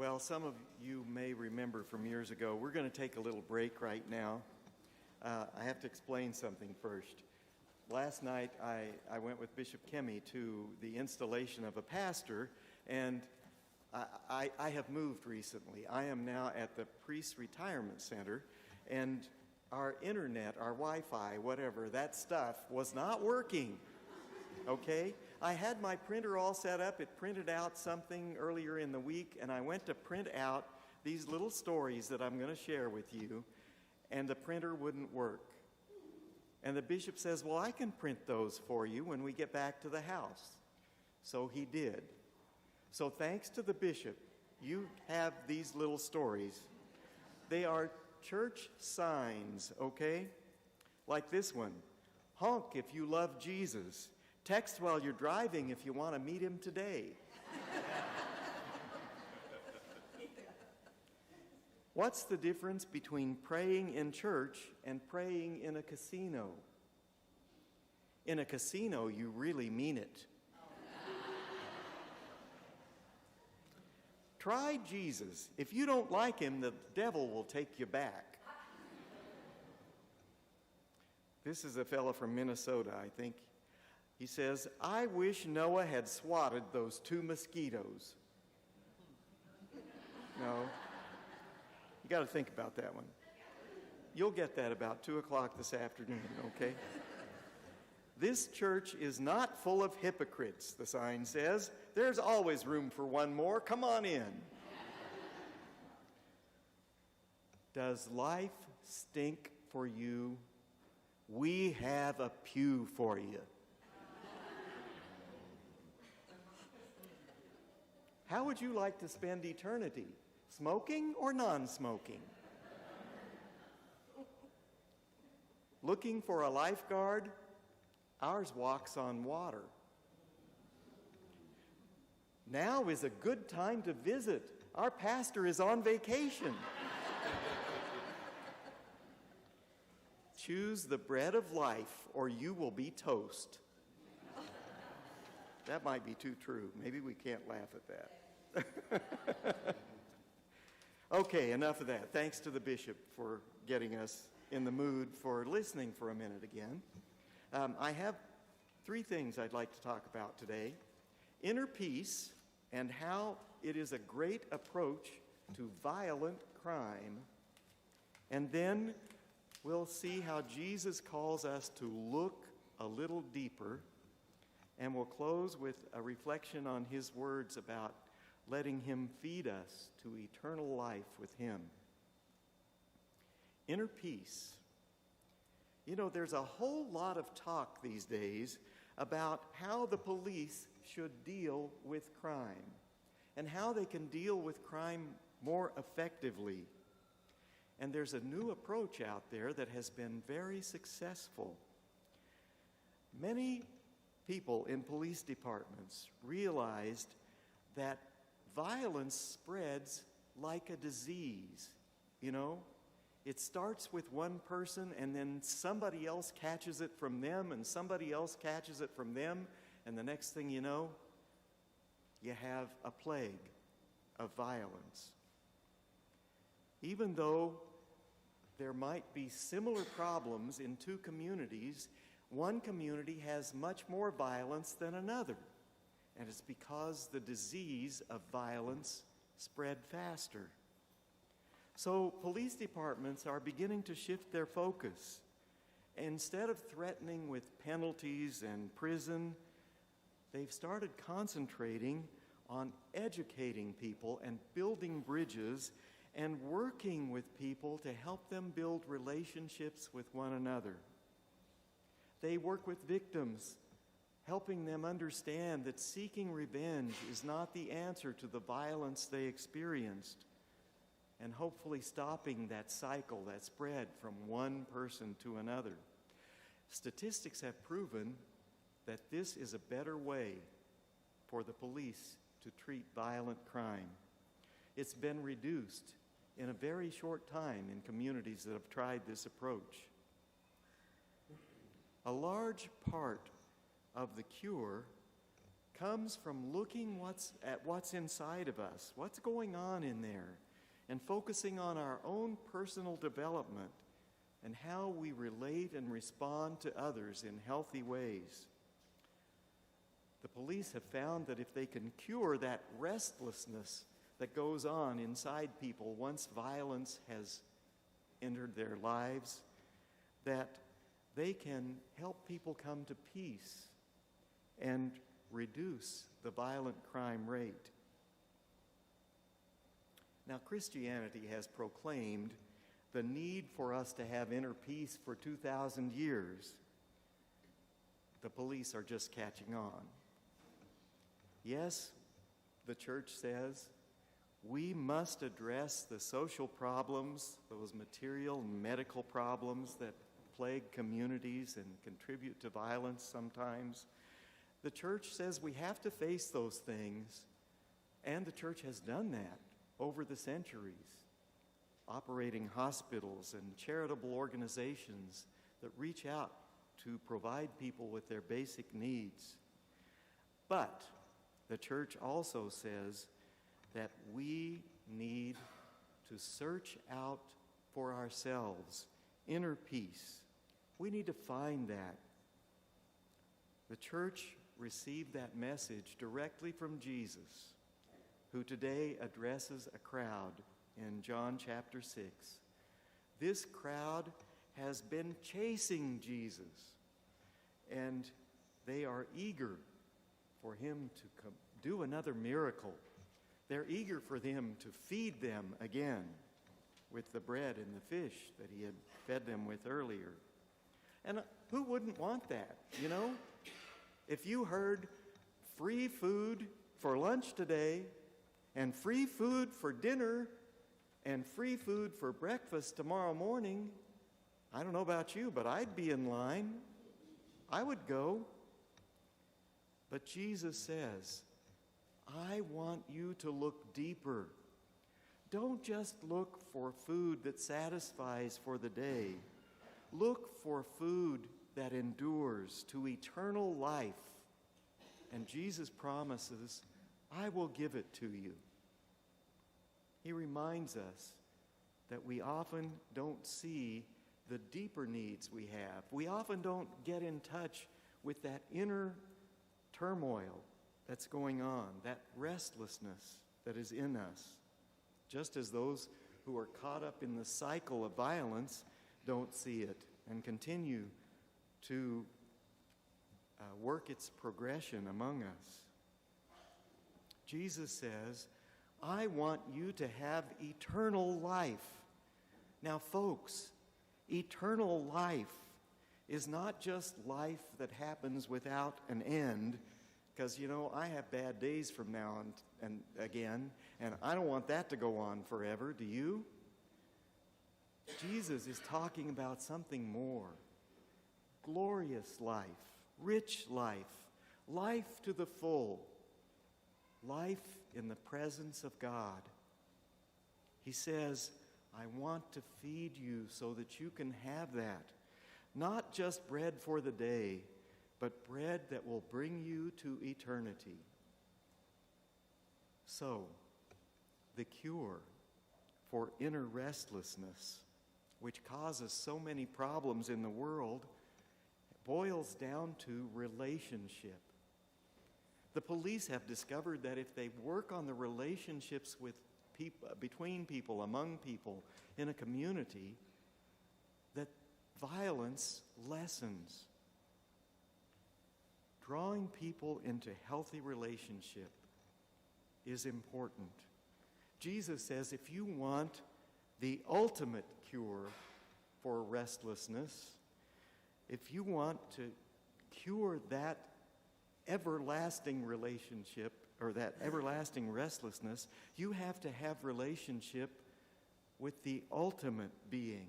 Well, some of you may remember from years ago, we're going to take a little break right now. I have to explain something first. Last night, I went with Bishop Kemi to the installation of a pastor, and I have moved recently. I am now at the Priest Retirement Center, and our internet, our Wi-Fi, whatever, that stuff was not working, okay? I had my printer all set up. It printed out something earlier in the week, and I went to print out these little stories that I'm going to share with you, and the printer wouldn't work. And the bishop says, well, I can print those for you when we get back to the house. So he did. So thanks to the bishop, you have these little stories. They are church signs, okay? Like this one, honk if you love Jesus. Text while you're driving if you want to meet him today. What's the difference between praying in church and praying in a casino? In a casino, you really mean it. Try Jesus. If you don't like him, the devil will take you back. This is a fellow from Minnesota, I think. He says, I wish Noah had swatted those 2 mosquitoes. No. You got to think about that one. You'll get that about 2 o'clock this afternoon, okay? This church is not full of hypocrites, the sign says. There's always room for one more. Come on in. Does life stink for you? We have a pew for you. How would you like to spend eternity? Smoking or non-smoking? Looking for a lifeguard? Ours walks on water. Now is a good time to visit. Our pastor is on vacation. Choose the bread of life or you will be toast. That might be too true. Maybe we can't laugh at that. Okay, enough of that. Thanks to the bishop for getting us in the mood for listening for a minute again. I have 3 things I'd like to talk about today. Inner peace and how it is a great approach to violent crime. And then we'll see how Jesus calls us to look a little deeper. And we'll close with a reflection on his words about letting him feed us to eternal life with him. Inner peace. You know, there's a whole lot of talk these days about how the police should deal with crime and how they can deal with crime more effectively. And there's a new approach out there that has been very successful. Many people in police departments realized that violence spreads like a disease, you know? It starts with one person and then somebody else catches it from them and somebody else catches it from them, and the next thing you know, you have a plague of violence. Even though there might be similar problems in 2 communities, one community has much more violence than another. And it's because the disease of violence spread faster. So police departments are beginning to shift their focus. Instead of threatening with penalties and prison, they've started concentrating on educating people and building bridges and working with people to help them build relationships with one another. They work with victims, helping them understand that seeking revenge is not the answer to the violence they experienced, and hopefully stopping that cycle that spread from one person to another. Statistics have proven that this is a better way for the police to treat violent crime. It's been reduced in a very short time in communities that have tried this approach. A large part of the cure comes from looking at what's inside of us, what's going on in there, and focusing on our own personal development and how we relate and respond to others in healthy ways. The police have found that if they can cure that restlessness that goes on inside people once violence has entered their lives, that they can help people come to peace and reduce the violent crime rate. Now, Christianity has proclaimed the need for us to have inner peace for 2,000 years. The police are just catching on. Yes, the church says we must address the social problems, those material and medical problems that plague communities and contribute to violence sometimes. The church says we have to face those things, and the church has done that over the centuries, operating hospitals and charitable organizations that reach out to provide people with their basic needs. But the church also says that we need to search out for ourselves inner peace. We need to find that. The church received that message directly from Jesus, who today addresses a crowd in John chapter 6. This crowd has been chasing Jesus, and they are eager for him to do another miracle. They're eager for him to feed them again with the bread and the fish that he had fed them with earlier. And who wouldn't want that, you know? If you heard free food for lunch today, and free food for dinner, and free food for breakfast tomorrow morning, I don't know about you, but I'd be in line. I would go. But Jesus says, I want you to look deeper. Don't just look for food that satisfies for the day. Look for food that endures to eternal life. And Jesus promises, I will give it to you. He reminds us that we often don't see the deeper needs we have. We often don't get in touch with that inner turmoil that's going on, that restlessness that is in us. Just as those who are caught up in the cycle of violence don't see it and continue to work its progression among us. Jesus says, I want you to have eternal life. Now, folks, eternal life is not just life that happens without an end, because, you know, I have bad days from now and again, and I don't want that to go on forever, do you? Jesus is talking about something more. Glorious life, rich life, life to the full, life in the presence of God. He says, I want to feed you so that you can have that. Not just bread for the day, but bread that will bring you to eternity. So, the cure for inner restlessness, which causes so many problems in the world, boils down to relationship. The police have discovered that if they work on the relationships with people, between people, among people, in a community, that violence lessens. Drawing people into healthy relationship is important. Jesus says if you want the ultimate cure for restlessness, if you want to cure that everlasting relationship or that everlasting restlessness, you have to have relationship with the ultimate being,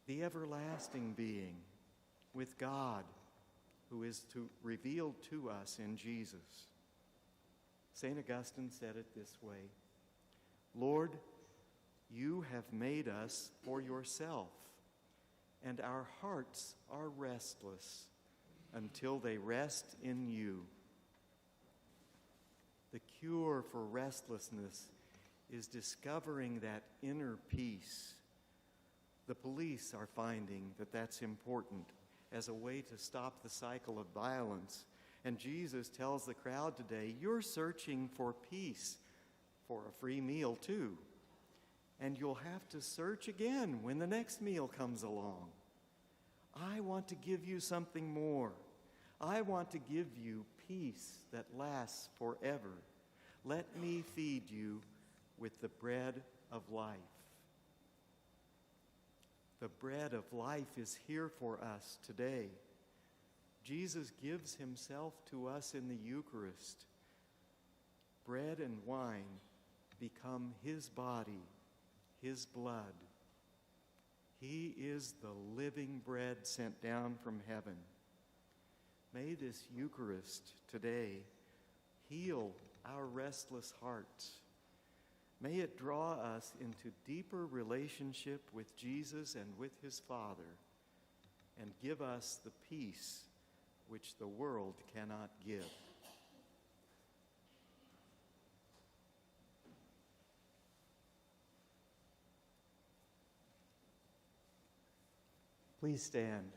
the everlasting being, with God, who is revealed to us in Jesus. St. Augustine said it this way, Lord, you have made us for yourself, and our hearts are restless until they rest in you. The cure for restlessness is discovering that inner peace. The police are finding that that's important as a way to stop the cycle of violence. And Jesus tells the crowd today, you're searching for peace, for a free meal too. And you'll have to search again when the next meal comes along. I want to give you something more. I want to give you peace that lasts forever. Let me feed you with the bread of life. The bread of life is here for us today. Jesus gives himself to us in the Eucharist. Bread and wine become his body, his blood. He is the living bread sent down from heaven. May this Eucharist today heal our restless hearts. May it draw us into deeper relationship with Jesus and with his Father, and give us the peace which the world cannot give. Please stand.